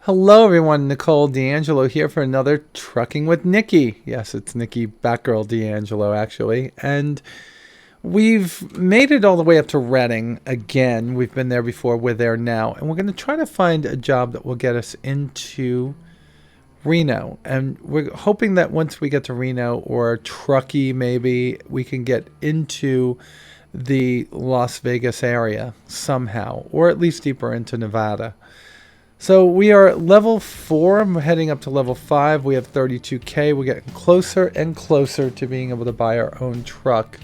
Hello, everyone. Nicole D'Angelo here for another Trucking with Nikki. Yes, it's Nikki, Batgirl D'Angelo, actually. And we've made it all the way up to Reading again. We've been there before. We're there now. And we're going to try to find a job that will get us into Reno. And we're hoping that once we get to Reno or Truckee, maybe, we can get into the Las Vegas area somehow, or at least deeper into Nevada. So we are at level 4. I'm heading up to level 5. We have 32K. We're getting closer and closer to being able to buy our own truck.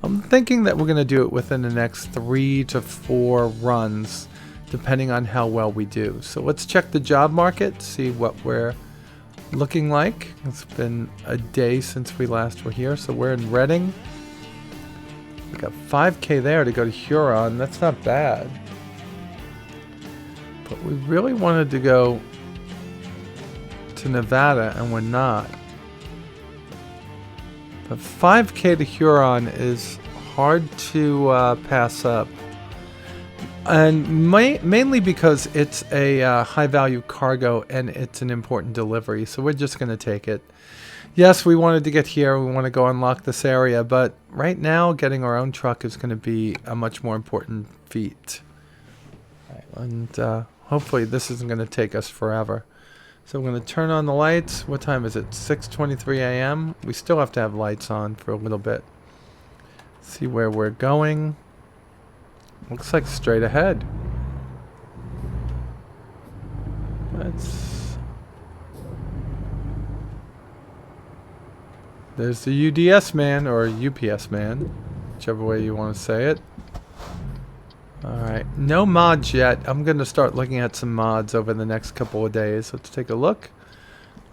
I'm thinking that we're going to do it within the next 3 to 4 runs, depending on how well we do. So let's check the job market, see what we're looking like. It's been a day since we last were here. So we're in Reading. We got 5K there to go to Huron. That's not bad. But we really wanted to go to Nevada, and we're not. But 5K to Huron is hard to pass up. And mainly because it's a high-value cargo and it's an important delivery. So we're just going to take it. Yes, we wanted to get here. We want to go unlock this area. But right now, getting our own truck is going to be a much more important feat. And hopefully this isn't going to take us forever. So I'm going to turn on the lights. What time is it? 6:23 a.m. We still have to have lights on for a little bit. See where we're going. Looks like straight ahead. There's the UDS man, or UPS man, whichever way you want to say it. Alright, no mods yet. I'm going to start looking at some mods over the next couple of days. Let's take a look.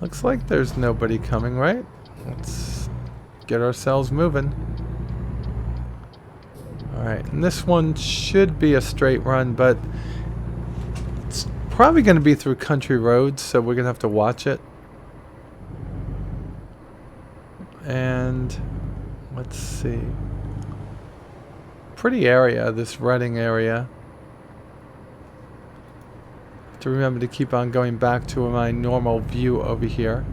Looks like there's nobody coming, right? Let's get ourselves moving. Alright, and this one should be a straight run, but it's probably going to be through country roads, so we're going to have to watch it. And let's see. Pretty area, this Reading area. Have to remember to keep on going back to my normal view over here.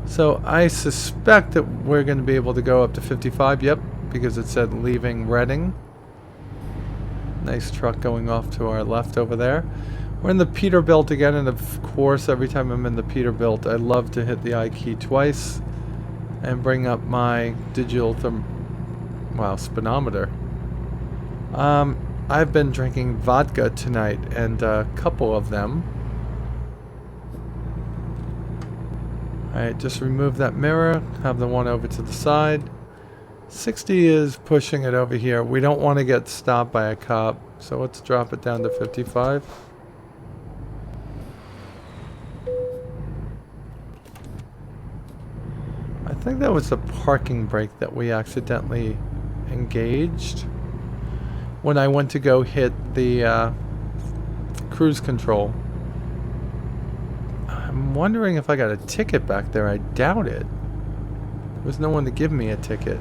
So I suspect that we're going to be able to go up to 55. Yep, because it said leaving Reading. Nice truck going off to our left over there. We're in the Peterbilt again, and of course every time I'm in the Peterbilt I love to hit the I key twice and bring up my digital speedometer. I've been drinking vodka tonight, and a couple of them. Alright, just remove that mirror, have the one over to the side. 60 is pushing it over here. We don't want to get stopped by a cop, so let's drop it down to 55. I think that was the parking brake that we accidentally engaged when I went to go hit the cruise control. I'm wondering if I got a ticket back there. I doubt it. There was no one to give me a ticket.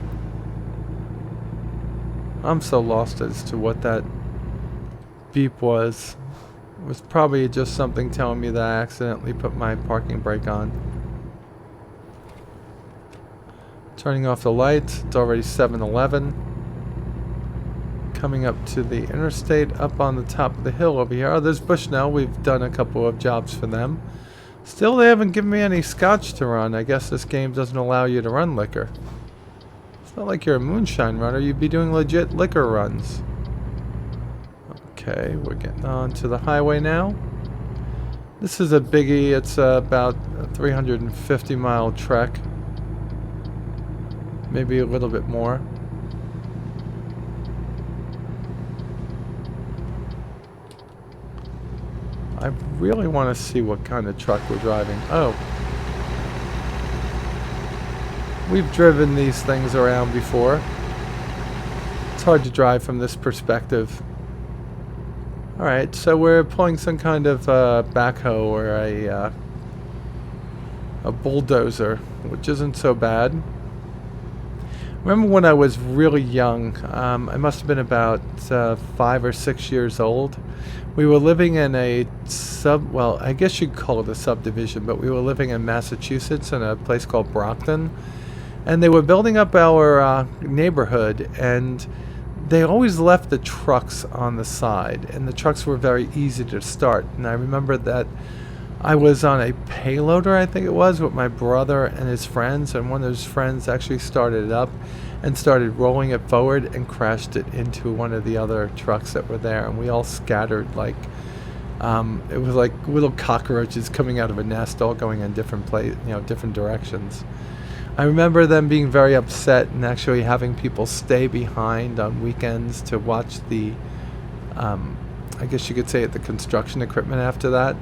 I'm so lost as to what that beep was. It was probably just something telling me that I accidentally put my parking brake on. Turning off the lights. It's already 7-11. Coming up to the interstate, up on the top of the hill over here. Oh, there's Bushnell. We've done a couple of jobs for them. Still, they haven't given me any scotch to run. I guess this game doesn't allow you to run liquor. It's not like you're a moonshine runner. You'd be doing legit liquor runs. Okay, we're getting on to the highway now. This is a biggie. It's about a 350-mile trek. Maybe a little bit more. I really want to see what kind of truck we're driving. Oh. We've driven these things around before. It's hard to drive from this perspective. Alright, so we're pulling some kind of backhoe or a bulldozer, which isn't so bad. Remember when I was really young, I must have been about 5 or 6 years old. We were living in well, I guess you'd call it a subdivision, but we were living in Massachusetts in a place called Brockton. And they were building up our neighborhood, and they always left the trucks on the side, and the trucks were very easy to start. And I remember that I was on a payloader, I think it was, with my brother and his friends, and one of his friends actually started it up and started rolling it forward and crashed it into one of the other trucks that were there, and we all scattered like it was like little cockroaches coming out of a nest, all going in different directions. I remember them being very upset and actually having people stay behind on weekends to watch the, I guess you could say, the construction equipment after that.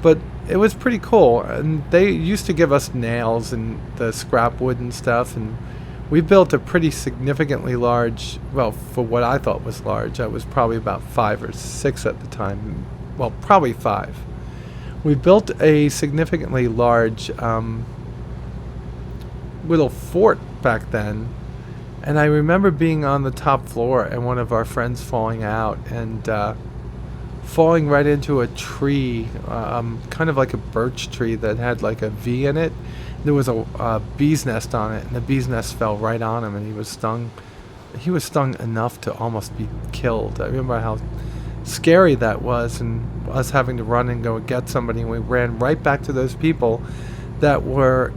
But it was pretty cool, and they used to give us nails and the scrap wood and stuff, and we built a pretty significantly large, well, for what I thought was large, I was probably about 5 or 6 at the time, well, probably 5. We built a significantly large little fort back then, and I remember being on the top floor and one of our friends falling out and falling right into a tree, kind of like a birch tree that had like a V in it. There was a bee's nest on it, and the bee's nest fell right on him, and he was stung. He was stung enough to almost be killed. I remember how scary that was, and us having to run and go get somebody, and we ran right back to those people that were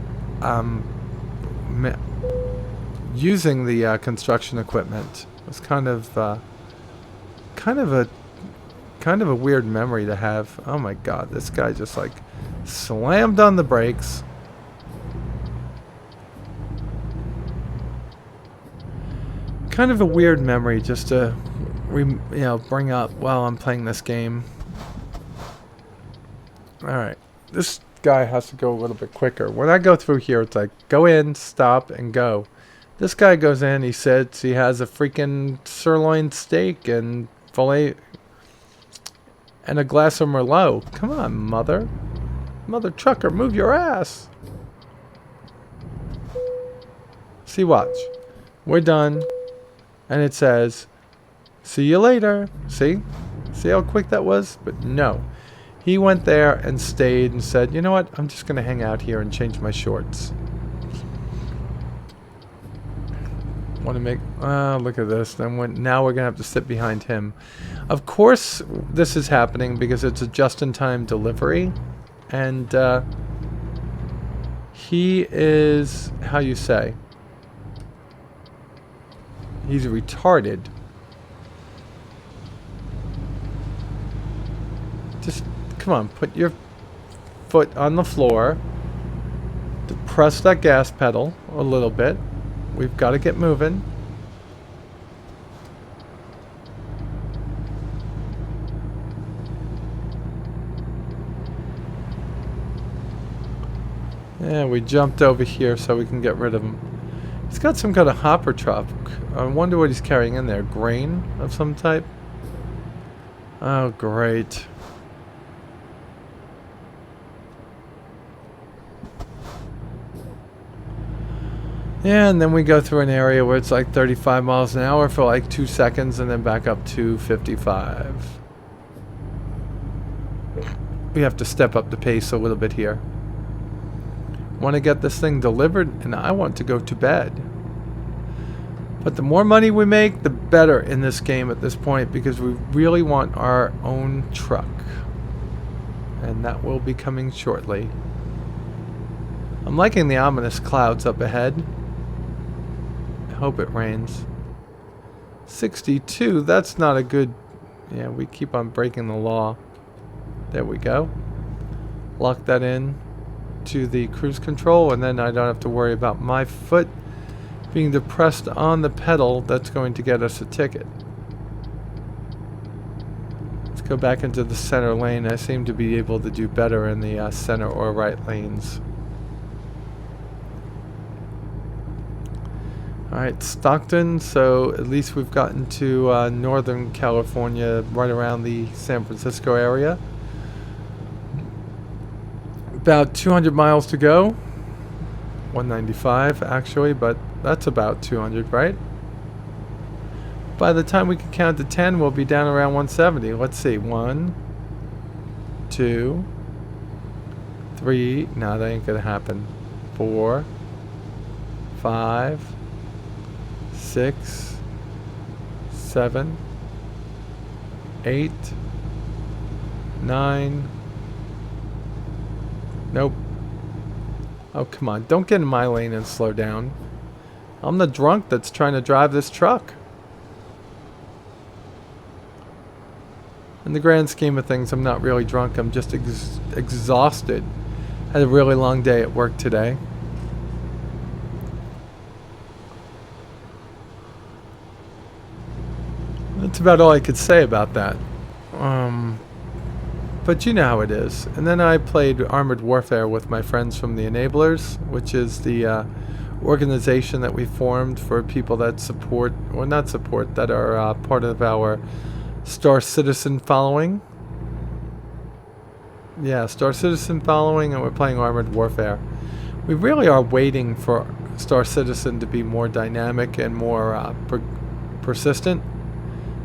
using the construction equipment. It was kind of a weird memory to have. Oh my God, this guy just like slammed on the brakes. Kind of a weird memory just to bring up while I'm playing this game. Alright, this guy has to go a little bit quicker. When I go through here, it's like go in, stop, and go. This guy goes in, he says he has a freaking sirloin steak and filet and a glass of Merlot. Come on, mother trucker, move your ass. See, watch. We're done. And it says, see you later. See how quick that was? But no. He went there and stayed and said, you know what? I'm just going to hang out here and change my shorts. Want to make... look at this. Now we're going to have to sit behind him. Of course, this is happening because it's a just-in-time delivery. And he is... how you say? He's retarded. Just, come on, put your foot on the floor. Press that gas pedal a little bit. We've got to get moving. Yeah, we jumped over here so we can get rid of him. He's got some kind of hopper truck. I wonder what he's carrying in there. Grain of some type? Oh, great. Yeah, and then we go through an area where it's like 35 miles an hour for like 2 seconds and then back up to 55. We have to step up the pace a little bit here. Want to get this thing delivered, and I want to go to bed. But the more money we make, the better in this game at this point, because we really want our own truck. And that will be coming shortly. I'm liking the ominous clouds up ahead. I hope it rains. 62, that's not a good... Yeah, we keep on breaking the law. There we go. Lock that in to the cruise control, and then I don't have to worry about my foot being depressed on the pedal. That's going to get us a ticket. Let's go back into the center lane. I seem to be able to do better in the center or right lanes. Alright, Stockton, so at least we've gotten to Northern California, right around the San Francisco area. About 200 miles to go. 195 actually, but that's about 200, right? By the time we can count to 10, we'll be down around 170. Let's see. 1, 2, 3. No, that ain't gonna happen. 4, 5, 6, 7, 8, 9. Nope. Oh, come on. Don't get in my lane and slow down. I'm the drunk that's trying to drive this truck. In the grand scheme of things, I'm not really drunk. I'm just exhausted. Had a really long day at work today. That's about all I could say about that. But you know how it is. And then I played Armored Warfare with my friends from the Enablers, which is the organization that we formed for people that support, or not support, that are part of our Star Citizen following. Yeah, Star Citizen following, and we're playing Armored Warfare. We really are waiting for Star Citizen to be more dynamic and more persistent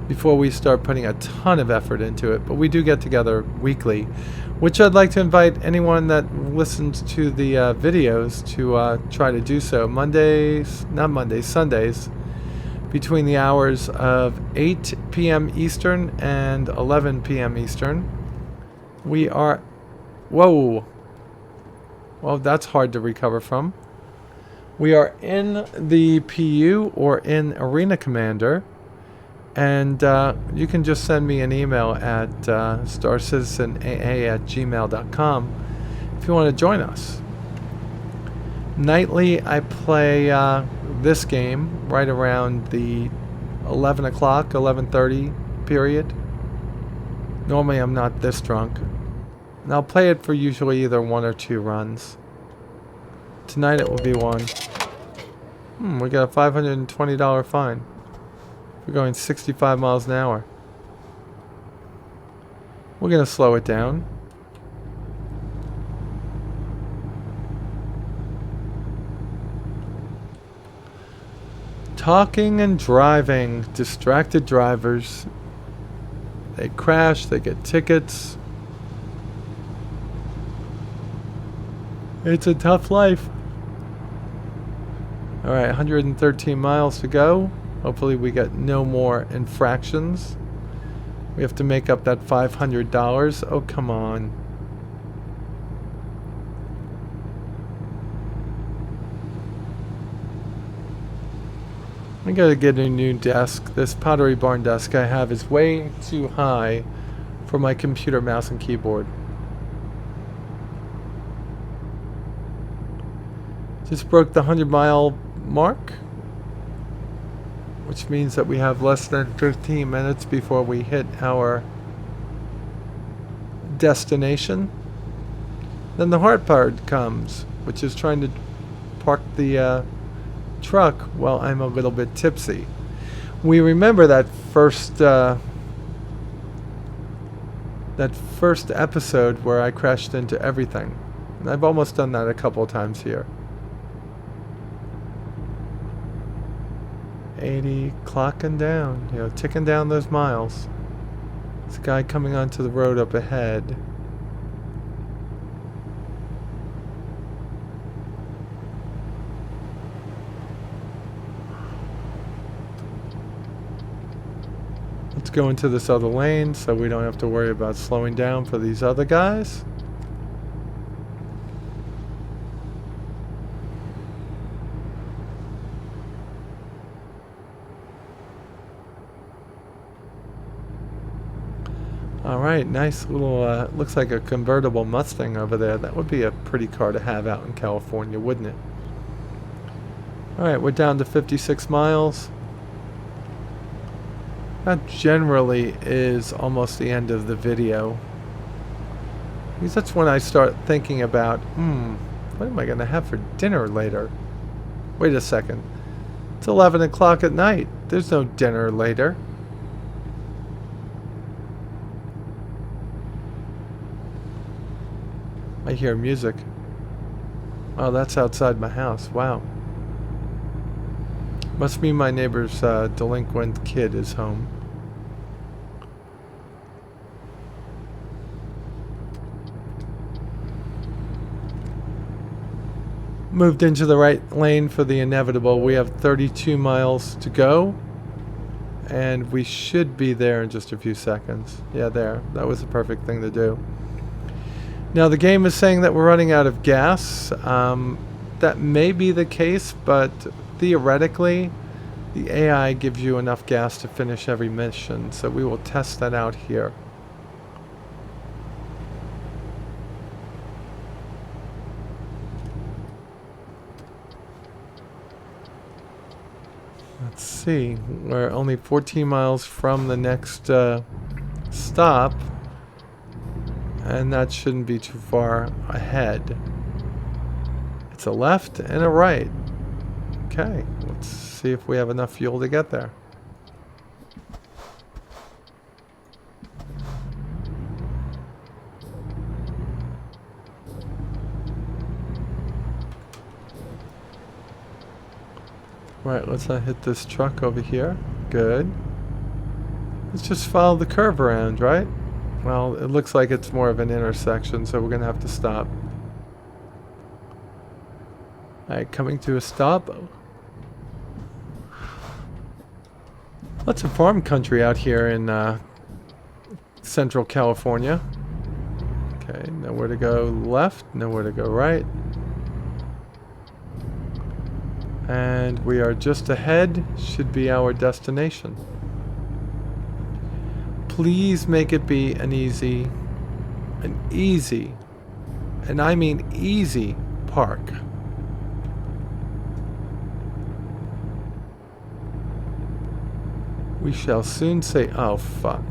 before we start putting a ton of effort into it. But we do get together weekly, which I'd like to invite anyone that listens to the videos to try to do so. Sundays, between the hours of 8 p.m. Eastern and 11 p.m. Eastern. We are... Whoa. Well, that's hard to recover from. We are in the PU or in Arena Commander. And you can just send me an email at starcitizenaa@gmail.com if you want to join us. Nightly, I play this game right around the 11 o'clock, 11:30 period. Normally, I'm not this drunk. And I'll play it for usually either 1 or 2 runs. Tonight, it will be 1. We got a $520 fine. We're going 65 miles an hour. We're going to slow it down. Talking and driving. Distracted drivers. They crash. They get tickets. It's a tough life. Alright, 113 miles to go. Hopefully we get no more infractions. We have to make up that $500. Oh, come on. I gotta get a new desk. This Pottery Barn desk I have is way too high for my computer, mouse, and keyboard. Just broke the 100-mile mark, which means that we have less than 15 minutes before we hit our destination. Then the hard part comes, which is trying to park the truck while I'm a little bit tipsy. We remember that first episode where I crashed into everything. And I've almost done that a couple of times here. 80, clocking down, ticking down those miles. This guy coming onto the road up ahead. Let's go into this other lane so we don't have to worry about slowing down for these other guys. Alright, nice little, looks like a convertible Mustang over there. That would be a pretty car to have out in California, wouldn't it? Alright, we're down to 56 miles. That generally is almost the end of the video. Because that's when I start thinking about, what am I going to have for dinner later? Wait a second. It's 11 o'clock at night. There's no dinner later. I hear music. Oh, that's outside my house. Wow. Must mean my neighbor's delinquent kid is home. Moved into the right lane for the inevitable. We have 32 miles to go. And we should be there in just a few seconds. Yeah, there. That was the perfect thing to do. Now, the game is saying that we're running out of gas. That may be the case, but theoretically, the AI gives you enough gas to finish every mission. So we will test that out here. Let's see. We're only 14 miles from the next stop. And that shouldn't be too far ahead. It's a left and a right. Okay, let's see if we have enough fuel to get there. Right, let's not hit this truck over here. Good. Let's just follow the curve around, right? Well, it looks like it's more of an intersection, so we're going to have to stop. Alright, coming to a stop. Lots of farm country out here in Central California. Okay, nowhere to go left, nowhere to go right. And we are just ahead, should be our destination. Please make it be an easy, and I mean easy, park. We shall soon say, oh fuck.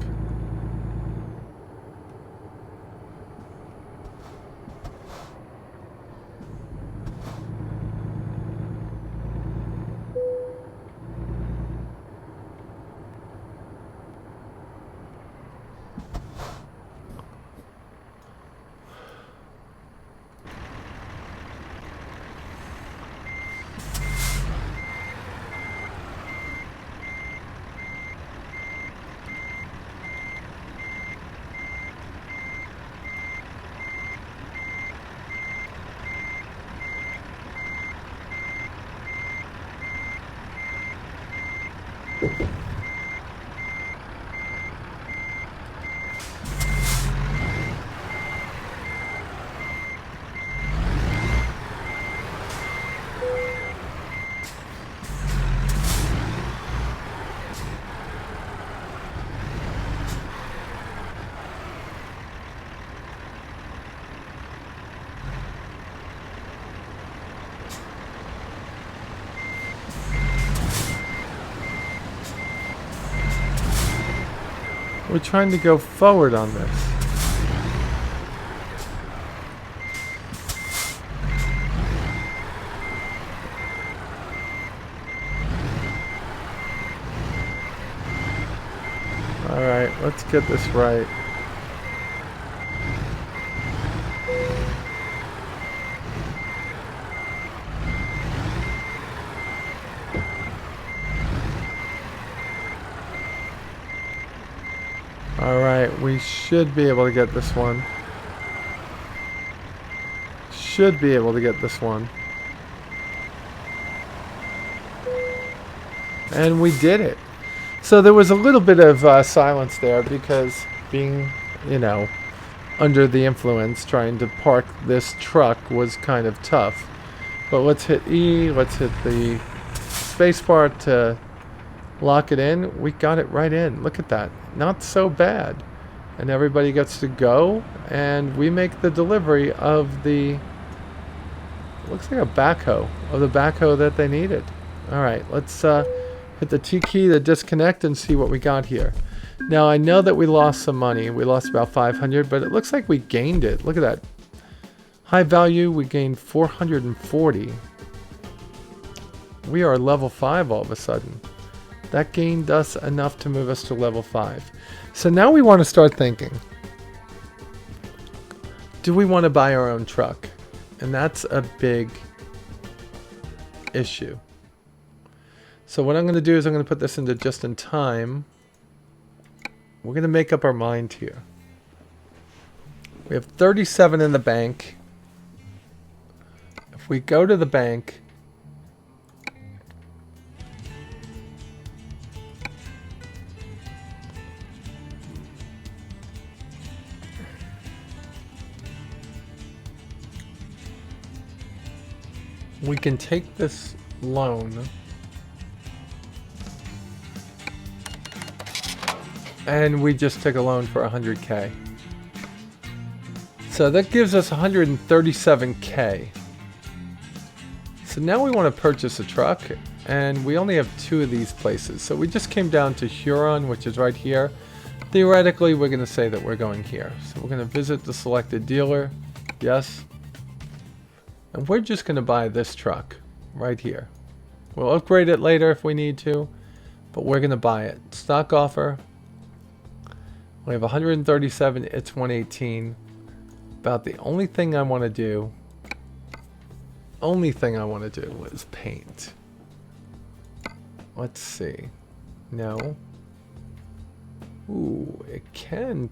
We're trying to go forward on this. Alright, let's get this right. Alright, we should be able to get this one. Should be able to get this one. And we did it. So there was a little bit of silence there because being, you know, under the influence, trying to park this truck was kind of tough. But let's hit E, let's hit the spacebar to lock it in. We got it right in. Look at that. Not so bad. And everybody gets to go, and we make the delivery of the, looks like a backhoe, of the backhoe that they needed. Alright, let's hit the T key to disconnect and see what we got here. Now I know that we lost some money. We lost about 500, but it looks like we gained it. Look at that. High value, we gained 440. We are level 5 all of a sudden. That gained us enough to move us to level 5. So now we want to start thinking. Do we want to buy our own truck? And that's a big issue. So what I'm going to do is I'm going to put this into just in time. We're going to make up our mind here. We have 37 in the bank. If we go to the bank, we can take this loan and we just took a loan for 100K. So that gives us 137K. So now we want to purchase a truck, and we only have 2 of these places. So we just came down to Huron, which is right here. Theoretically, we're going to say that we're going here. So we're going to visit the selected dealer. Yes. And we're just going to buy this truck right here. We'll upgrade it later if we need to, but we're going to buy it. Stock offer. We have 137, it's 118. About the only thing I want to do is paint. Let's see. No. Ooh, it can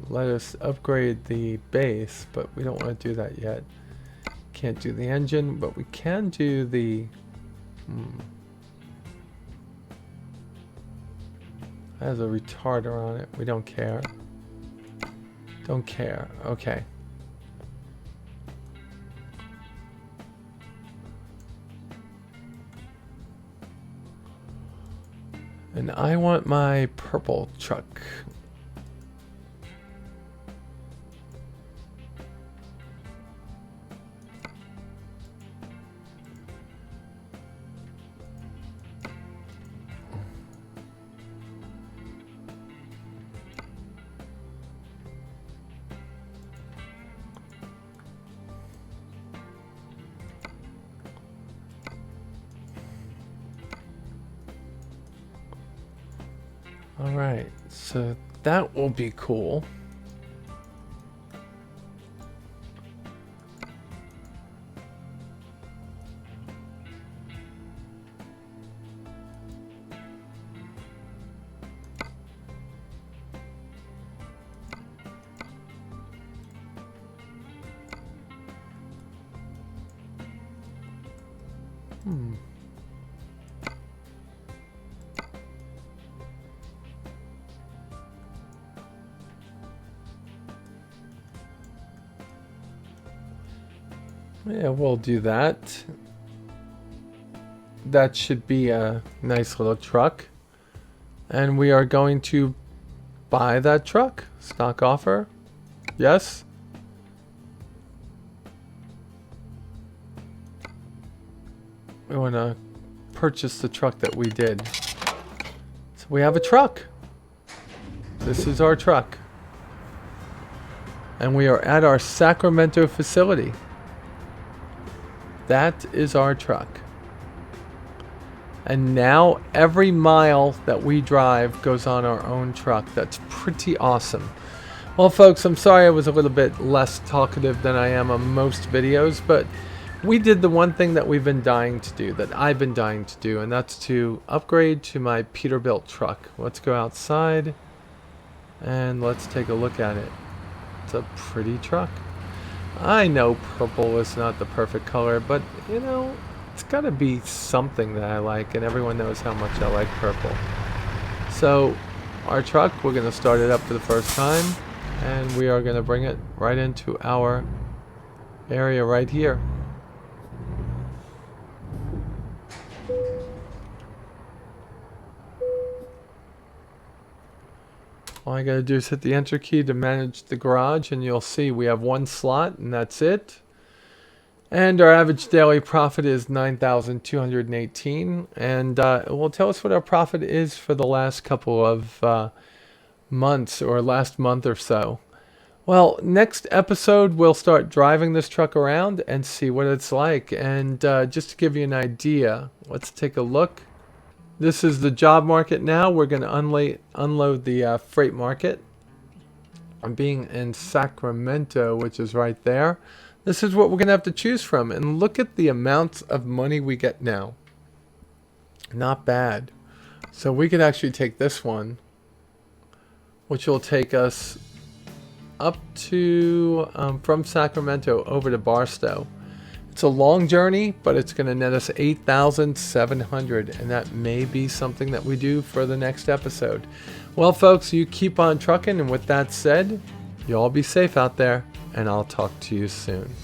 let us upgrade the base, but we don't want to do that yet. Can't do the engine, but we can do the... Has a retarder on it. We don't care. Don't care. Okay. And I want my purple truck. Alright, so that will be cool. Yeah, we'll do that. That should be a nice little truck. And we are going to buy that truck. Stock offer. Yes. We want to purchase the truck that we did. So we have a truck. This is our truck. And we are at our Sacramento facility. That is our truck. And now every mile that we drive goes on our own truck. That's pretty awesome. Well, folks, I'm sorry I was a little bit less talkative than I am on most videos, but we did the one thing that we've been dying to do, that I've been dying to do, and that's to upgrade to my Peterbilt truck. Let's go outside and let's take a look at it. It's a pretty truck. I know purple is not the perfect color, but you know, it's got to be something that I like, and everyone knows how much I like purple. So our truck, we're going to start it up for the first time, and we are going to bring it right into our area right here. All I gotta do is hit the enter key to manage the garage, and you'll see we have one slot, and that's it. And our average daily profit is 9,218, and it will tell us what our profit is for the last couple of months, or last month or so. Well, next episode we'll start driving this truck around and see what it's like. And just to give you an idea, let's take a look. This is the job market now. We're going to unload the freight market. I'm being in Sacramento, which is right there. This is what we're going to have to choose from. And look at the amounts of money we get now. Not bad. So we could actually take this one, which will take us up to, from Sacramento over to Barstow. It's a long journey, but it's going to net us 8,700, and that may be something that we do for the next episode. Well, folks, you keep on trucking, and with that said, you all be safe out there, and I'll talk to you soon.